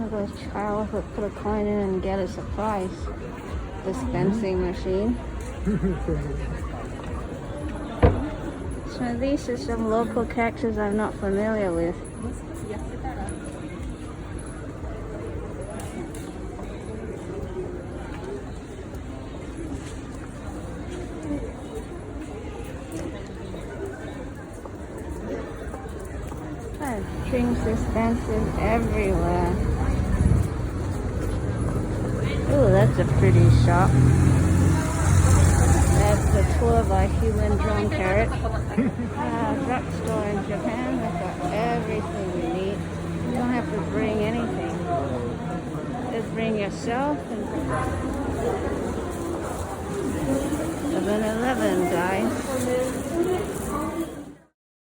of those child who put a coin in and get a surprise dispensing machine. So these are some local characters I'm not familiar with. Drinks dispensers everywhere. Ooh, that's a pretty shop. That's the tour by Human Drawn Carrot. Drugstore in Japan. They've got everything you need. You don't have to bring anything. Just bring yourself and 7-Eleven, guys.